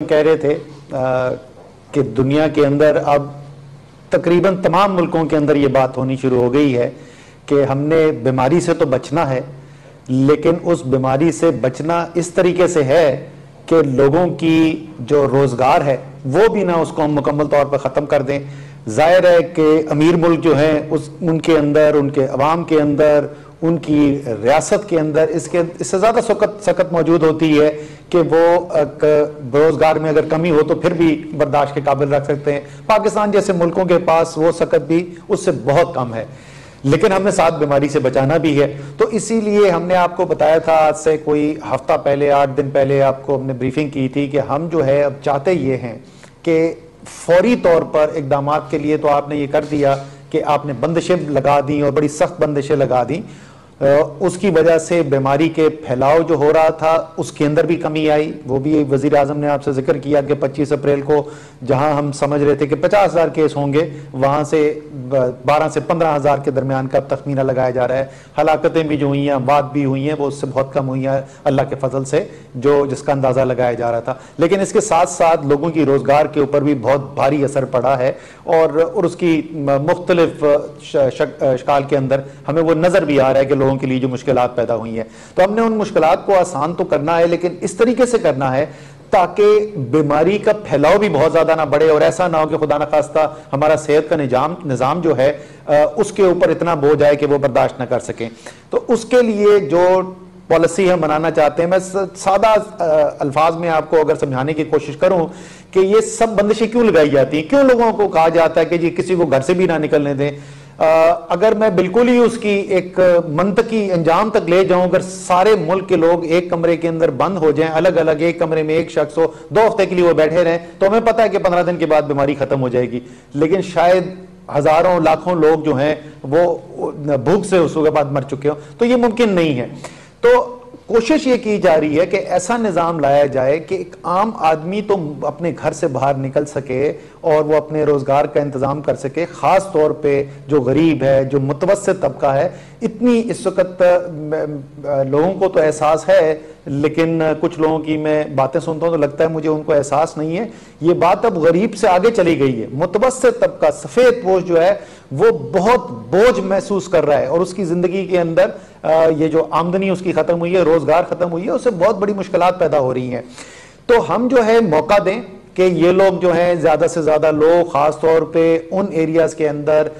कह रहे थे कि दुनिया के अंदर अब तकरीबन तमाम मुल्कों के अंदर ये बात होनी शुरू हो गई है कि हमने बीमारी से तो बचना है, लेकिन उस बीमारी से बचना इस तरीके से है कि लोगों की जो रोज़गार है वो भी ना उसको हम मुकम्मल तौर पर ख़त्म कर दें। ज़ाहिर है कि अमीर मुल्क जो हैं उनके अंदर, उनके अवाम के अंदर, उनकी रियासत के अंदर इससे ज़्यादा सकत मौजूद होती है कि वो बेरोज़गार में अगर कमी हो तो फिर भी बर्दाश्त के काबिल रख सकते हैं। पाकिस्तान जैसे मुल्कों के पास वो सकत भी उससे बहुत कम है, लेकिन हमें साथ बीमारी से बचाना भी है। तो इसीलिए हमने आपको बताया था आज से कोई हफ्ता पहले, 8 दिन पहले आपको हमने ब्रीफिंग की थी कि हम जो है अब चाहते ये हैं कि फौरी तौर पर इकदामात के लिए तो आपने ये कर दिया कि आपने बंदिशें लगा दी और बड़ी सख्त बंदिशें लगा दी। उसकी वजह से बीमारी के फैलाव जो हो रहा था उसके अंदर भी कमी आई। वो भी वज़ीर आज़म ने आपसे जिक्र किया कि 25 अप्रैल को जहां हम समझ रहे थे कि 50,000 केस होंगे, वहां से 12 से 15,000 के दरमियान का तखमीना लगाया जा रहा है। हलाकतें भी जो हुई हैं, बात भी हुई हैं, वो उससे बहुत कम हुई हैं अल्लाह के फजल से, जो जिसका अंदाज़ा लगाया जा रहा था। लेकिन इसके साथ साथ लोगों की रोज़गार के ऊपर भी बहुत भारी असर पड़ा है और उसकी मुख्तलिफ शकाल के अंदर हमें वो नज़र भी आ रहा है कि के लिए जो मुश्किलात पैदा हुई हैं। तो हमने उन मुश्किलात को आसान तो करना है, लेकिन इस तरीके से करना है ताकि बीमारी का फैलाव भी बहुत ज्यादा ना बढ़े और ऐसा ना हो कि खुदा न खास्ता हमारा सेहत का निजाम जो है उसके ऊपर इतना बोझ आए कि वो बर्दाश्त ना कर सकें। तो उसके लिए जो पॉलिसी हम बनाना चाहते हैं, मैं सादा अल्फाज में आपको अगर समझाने की कोशिश करूं कि ये सब बंदिशें क्यों लगाई जाती हैं, क्यों लोगों को कहा जाता है कि जी किसी को घर से भी ना निकलने दें। अगर मैं बिल्कुल ही उसकी एक मंतकी अंजाम तक ले जाऊं, अगर सारे मुल्क के लोग एक कमरे के अंदर बंद हो जाएं, अलग अलग एक कमरे में एक शख्स हो, 2 हफ्ते के लिए वो बैठे रहें, तो हमें पता है कि 15 दिन के बाद बीमारी खत्म हो जाएगी। लेकिन शायद हजारों लाखों लोग जो हैं वो भूख से उसके बाद मर चुके हो, तो ये मुमकिन नहीं है। तो कोशिश ये की जा रही है कि ऐसा निज़ाम लाया जाए कि एक आम आदमी तो अपने घर से बाहर निकल सके और वो अपने रोज़गार का इंतज़ाम कर सके। ख़ास तौर पे जो गरीब है, जो मुतवस्सित तबका है, इतनी इस वक्त लोगों को तो एहसास है, लेकिन कुछ लोगों की मैं बातें सुनता हूँ तो लगता है मुझे उनको एहसास नहीं है। ये बात अब गरीब से आगे चली गई है। मुतवस्सित तबका, सफ़ेद पोश जो है, वो बहुत बोझ महसूस कर रहा है और उसकी ज़िंदगी के अंदर ये जो आमदनी उसकी ख़त्म हुई है, रोज़गार ख़त्म हुई है, उससे बहुत बड़ी मुश्किलात पैदा हो रही हैं। तो हम जो है मौका दें कि ये लोग जो हैं, ज़्यादा से ज़्यादा लोग, ख़ास तौर पे उन एरियाज़ के अंदर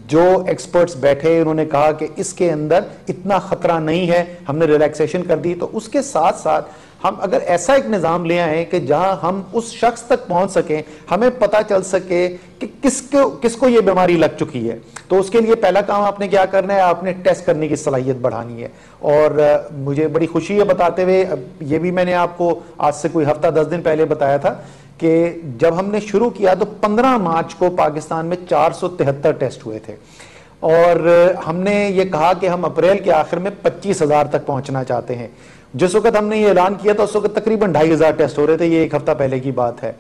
जो एक्सपर्ट्स बैठे, उन्होंने कहा कि इसके अंदर इतना ख़तरा नहीं है, हमने रिलैक्सेशन कर दी। तो उसके साथ साथ हम अगर ऐसा एक निज़ाम ले आए कि जहां हम उस शख्स तक पहुंच सकें, हमें पता चल सके कि किसको ये बीमारी लग चुकी है, तो उसके लिए पहला काम आपने क्या करना है, आपने टेस्ट करने की सलाहियत बढ़ानी है। और मुझे बड़ी खुशी है बताते हुए, ये भी मैंने आपको आज से कोई हफ्ता 10 दिन पहले बताया था कि जब हमने शुरू किया तो 15 मार्च को पाकिस्तान में 473 टेस्ट हुए थे और हमने ये कहा कि हम अप्रैल के आखिर में 25,000 तक पहुंचना चाहते हैं। जिस वक्त हमने ये ऐलान किया था उस वक्त तकरीबन 2,500 टेस्ट हो रहे थे। ये एक हफ्ता पहले की बात है।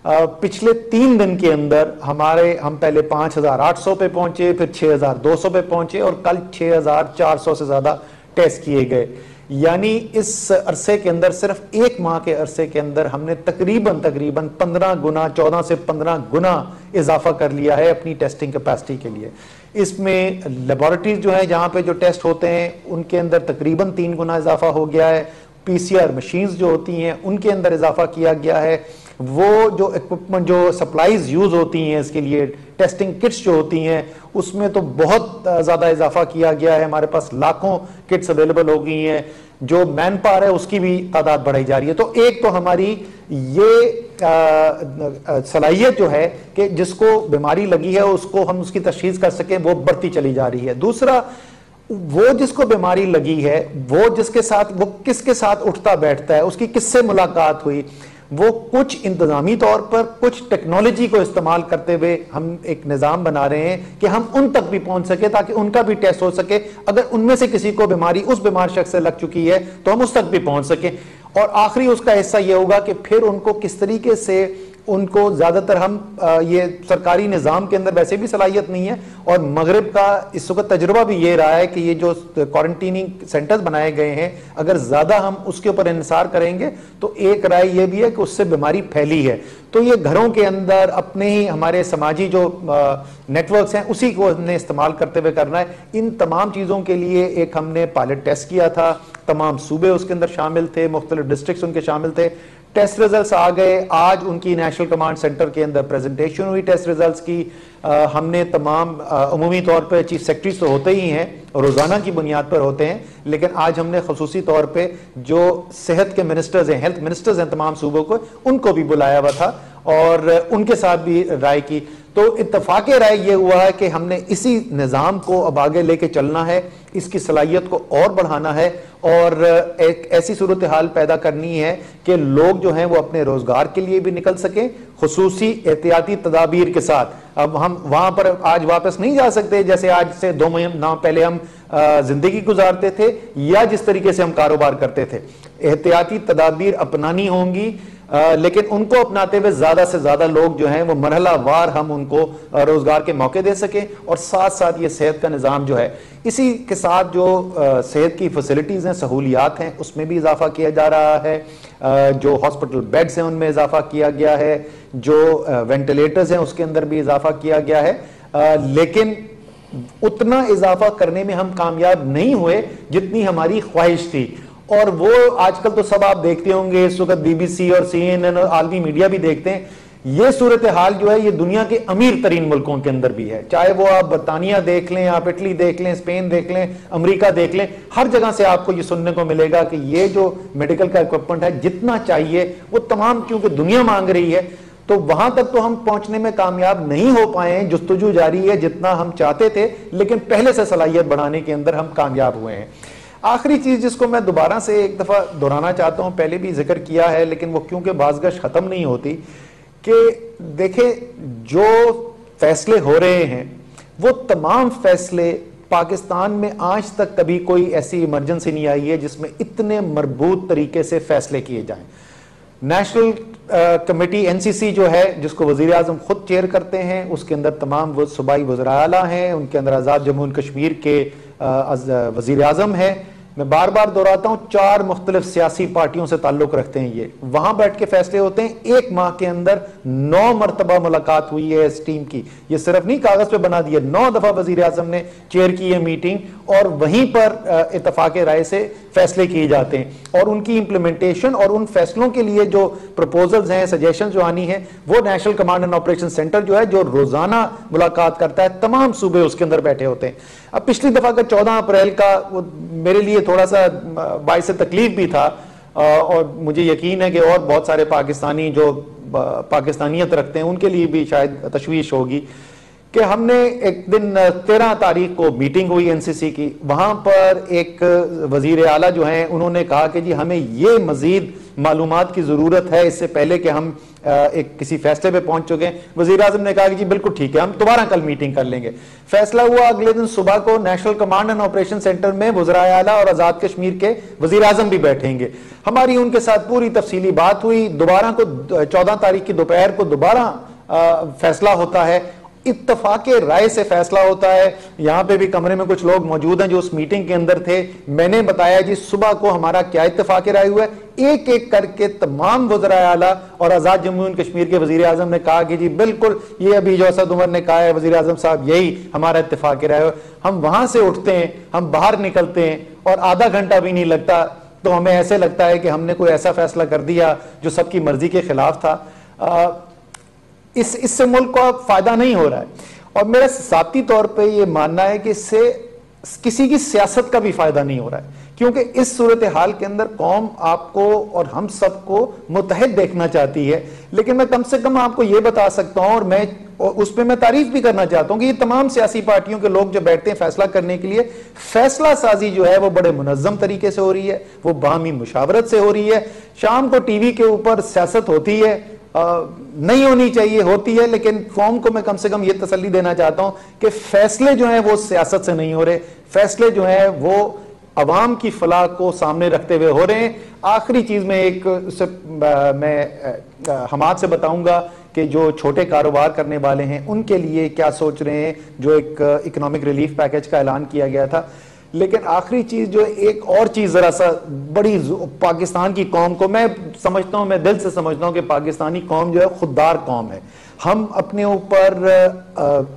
पिछले 3 दिन के अंदर हम पहले 5,800 पे पहुंचे, फिर 6,200 पे पहुंचे और कल 6,400 से ज्यादा टेस्ट किए गए। यानी इस अरसे के अंदर, सिर्फ 1 माह के अरसे के अंदर हमने तकरीबन 15 गुना, 14 से 15 गुना इजाफा कर लिया है अपनी टेस्टिंग कैपेसिटी के लिए। इसमें लेबोरेटरीज जो है जहां पे जो टेस्ट होते हैं उनके अंदर तकरीबन 3 गुना इजाफा हो गया है। पीसीआर मशीन्स जो होती हैं उनके अंदर इजाफा किया गया है। वो जो इक्विपमेंट, जो सप्लाईज यूज होती हैं इसके लिए, टेस्टिंग किट्स जो होती हैं, उसमें तो बहुत ज़्यादा इजाफा किया गया है। हमारे पास लाखों किट्स अवेलेबल हो गई हैं। जो मैन पावर है उसकी भी तादाद बढ़ाई जा रही है। तो एक तो हमारी ये सलाहियत जो है कि जिसको बीमारी लगी है उसको हम उसकी तशखीस कर सकें, वो बढ़ती चली जा रही है। दूसरा, वो जिसको बीमारी लगी है, वो किसके साथ उठता बैठता है, उसकी किससे मुलाकात हुई, वो कुछ इंतजामी तौर पर, कुछ टेक्नोलॉजी को इस्तेमाल करते हुए हम एक निज़ाम बना रहे हैं कि हम उन तक भी पहुंच सके ताकि उनका भी टेस्ट हो सके। अगर उनमें से किसी को बीमारी उस बीमार शख्स से लग चुकी है तो हम उस तक भी पहुंच सके। और आखिरी उसका हिस्सा यह होगा कि फिर उनको किस तरीके से उनको ज्यादातर हम ये सरकारी निजाम के अंदर वैसे भी सलाहियत नहीं है, और मगरिब का इस वक्त तजुर्बा भी ये रहा है कि ये जो क्वारंटीनिंग सेंटर्स बनाए गए हैं, अगर ज्यादा हम उसके ऊपर इंसार करेंगे तो एक राय ये भी है कि उससे बीमारी फैली है। तो ये घरों के अंदर अपने ही हमारे समाजी जो नेटवर्क्स हैं उसी को हमने इस्तेमाल करते हुए करना है। इन तमाम चीज़ों के लिए एक हमने पायलट टेस्ट किया था, तमाम सूबे उसके अंदर शामिल थे, मुख्तलिफ डिस्ट्रिक्ट्स उनके शामिल थे। टेस्ट रिजल्ट्स आ गए, आज उनकी नेशनल कमांड सेंटर के अंदर प्रेजेंटेशन हुई टेस्ट रिजल्ट्स की। हमने तमाम अमूमी तौर पर चीफ सेक्रेटरी तो होते ही हैं और रोजाना की बुनियाद पर होते हैं, लेकिन आज हमने खसूसी तौर पे जो सेहत के मिनिस्टर्स हैं, हेल्थ मिनिस्टर्स हैं तमाम सूबों को, उनको भी बुलाया हुआ था और उनके साथ भी राय की। तो इत्तफाक़ राय ये हुआ है कि हमने इसी निज़ाम को अब आगे लेके चलना है, इसकी सलाहियत को और बढ़ाना है और एक ऐसी सूरत हाल पैदा करनी है कि लोग जो हैं वो अपने रोजगार के लिए भी निकल सकें, खुसूसी एहतियाती तदाबीर के साथ। अब हम वहां पर आज वापस नहीं जा सकते जैसे आज से 2 महीना पहले हम जिंदगी गुजारते थे या जिस तरीके से हम कारोबार करते थे। एहतियाती तदाबीर अपनानी होंगी, लेकिन उनको अपनाते हुए ज्यादा से ज्यादा लोग जो हैं वो मरहला वार हम उनको रोजगार के मौके दे सकें, और साथ साथ ये सेहत का निज़ाम जो है, इसी के साथ जो सेहत की फैसिलिटीज़ हैं, सहूलियात हैं, उसमें भी इजाफा किया जा रहा है। जो हॉस्पिटल बेड्स हैं उनमें इजाफा किया गया है, जो वेंटिलेटर्स हैं उसके अंदर भी इजाफा किया गया है, लेकिन उतना इजाफा करने में हम कामयाब नहीं हुए जितनी हमारी ख्वाहिश थी। और वो आजकल तो सब आप देखते होंगे, इस वक्त BBC और CNN और आलमी मीडिया भी देखते हैं। ये सूरत हाल जो है ये दुनिया के अमीर तरीन मुल्कों के अंदर भी है, चाहे वो आप बरतानिया देख लें, आप इटली देख लें, स्पेन देख लें, अमेरिका देख लें, हर जगह से आपको ये सुनने को मिलेगा कि ये जो मेडिकल का इक्विपमेंट है जितना चाहिए वो तमाम, क्योंकि दुनिया मांग रही है, तो वहां तक तो हम पहुंचने में कामयाब नहीं हो पाए। जुस्तजू जारी है जितना हम चाहते थे, लेकिन पहले से सलाहियत बढ़ाने के अंदर हम कामयाब हुए हैं। आखिरी चीज जिसको मैं दोबारा से एक दफा दोहराना चाहता हूं, पहले भी जिक्र किया है लेकिन वो क्योंकि बाज़गश खत्म नहीं होती, कि देखें जो फैसले हो रहे हैं वो तमाम फैसले पाकिस्तान में आज तक कभी कोई ऐसी इमरजेंसी नहीं आई है जिसमें इतने मरबूत तरीके से फैसले किए जाएं। नेशनल कमेटी NCC जो है, जिसको वजीर आजम खुद चेयर करते हैं, उसके अंदर तमाम वो सूबाई वज़रा आला हैं, उनके अंदर आज़ाद जम्मू एंड कश्मीर के वजीर आजम है। मैं बार बार दोहराता हूं, 4 मुख्तलिफ सियासी पार्टियों से ताल्लुक रखते हैं ये, वहां बैठ के फैसले होते हैं। 1 माह के अंदर 9 मरतबा मुलाकात हुई है इस टीम की, ये सिर्फ नहीं कागज पे बना दिया, 9 दफा वजीर आजम ने चेयर की है मीटिंग, और वहीं पर इत्तफाक राय से फैसले किए जाते हैं और उनकी इंप्लीमेंटेशन और उन फैसलों के लिए जो प्रपोजल्स हैं, सजेशन जो आनी है, वो national command and operation centre जो है, जो रोजाना मुलाकात करता है, तमाम सूबे उसके अंदर बैठे होते हैं। अब पिछली दफा का 14 अप्रैल का वो मेरे लिए थोड़ा सा बाइस तकलीफ भी था, और मुझे यकीन है कि और बहुत सारे पाकिस्तानी जो पाकिस्तानियत रखते हैं उनके लिए भी शायद तशवीश होगी कि हमने एक दिन 13 तारीख को मीटिंग हुई NCC की। वहां पर एक वजीर आला जो हैं उन्होंने कहा कि जी हमें ये मजीद मालूमात की जरूरत है, इससे पहले कि हम एक किसी फैसले पे पहुंच चुके हैं। वजीर आजम ने कहा कि जी बिल्कुल ठीक है, हम दोबारा कल मीटिंग कर लेंगे। फैसला हुआ अगले दिन सुबह को national command and operation centre में वज़रा आला और आजाद कश्मीर के वजीर आजम भी बैठेंगे। हमारी उनके साथ पूरी तफसीली बात हुई। दोबारा को 14 तारीख की दोपहर को दोबारा फैसला होता है, इत्तफाक राय से फैसला होता है। यहां पे भी कमरे में कुछ लोग मौजूद हैं जो उस मीटिंग के अंदर थे। मैंने बताया जी सुबह को हमारा क्या इत्तफाक राय हुआ है, एक एक करके तमाम वज़रा आला और आजाद जम्मू एंड कश्मीर के वजीर आजम ने कहा कि जी बिल्कुल ये अभी जो असद उमर ने कहा है वजीर आजम साहब, यही हमारा इत्तफाक राय है। हम वहां से उठते हैं, हम बाहर निकलते हैं और आधा घंटा भी नहीं लगता तो हमें ऐसे लगता है कि हमने कोई ऐसा फैसला कर दिया जो सबकी मर्जी के खिलाफ था। इससे मुल्क को फायदा नहीं हो रहा है, और मेरा साथी तौर पे ये मानना है कि इससे किसी की सियासत का भी फायदा नहीं हो रहा है, क्योंकि इस सूरत हाल के अंदर कौम आपको और हम सबको मुत्तहिद देखना चाहती है। लेकिन मैं कम से कम आपको ये बता सकता हूं, और उस पर मैं तारीफ भी करना चाहता हूं कि ये तमाम सियासी पार्टियों के लोग जो बैठते हैं फैसला करने के लिए, फैसला साजी जो है वो बड़े मुनज्जम तरीके से हो रही है, वो बाहमी मुशावरत से हो रही है। शाम को टीवी के ऊपर सियासत होती है, नहीं होनी चाहिए, होती है, लेकिन कौम को मैं कम से कम ये तसल्ली देना चाहता हूं कि फैसले जो हैं वो सियासत से नहीं हो रहे, फैसले जो हैं वो अवाम की फलाह को सामने रखते हुए हो रहे हैं। आखिरी चीज में एक मैं हमाद से बताऊंगा कि जो छोटे कारोबार करने वाले हैं उनके लिए क्या सोच रहे हैं, जो एक इकोनॉमिक रिलीफ पैकेज का ऐलान किया गया था। लेकिन आखिरी चीज जो एक और चीज जरा सा बड़ी, पाकिस्तान की कौम को मैं समझता हूं, मैं दिल से समझता हूं कि पाकिस्तानी कौम जो है खुददार कौम है। हम अपने ऊपर,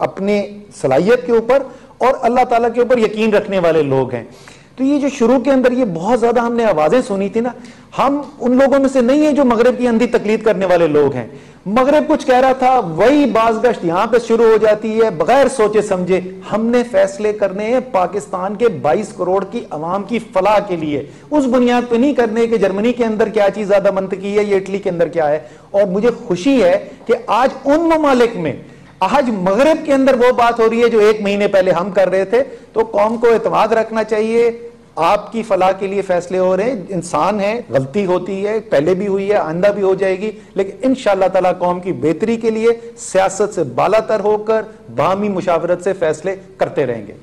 अपने सलाहियत के ऊपर और अल्लाह ताला के ऊपर यकीन रखने वाले लोग हैं। तो ये जो शुरू के अंदर ये बहुत ज्यादा हमने आवाजें सुनी थी ना, हम उन लोगों में से नहीं है जो मगरब की अंधी तकलीद करने वाले लोग हैं। मगरब कुछ कह रहा था, वही बाजगश्त यहां पे शुरू हो जाती है बगैर सोचे समझे। हमने फैसले करने हैं पाकिस्तान के 22 करोड़ की अवाम की फलाह के लिए, उस बुनियाद पे नहीं करने कि जर्मनी के अंदर क्या चीज ज्यादा मनतकी है या इटली के अंदर क्या है। और मुझे खुशी है कि आज उन ममालिक में, आज मगरब के अंदर वो बात हो रही है जो 1 महीने पहले हम कर रहे थे। तो कौम को एतमाद रखना चाहिए, आपकी फलाह के लिए फैसले हो रहे हैं। इंसान है, गलती होती है, पहले भी हुई है, आइंदा भी हो जाएगी, लेकिन इंशाअल्लाह ताला कौम की बेहतरी के लिए सियासत से बालातर होकर बाहमी मुशावरत से फैसले करते रहेंगे।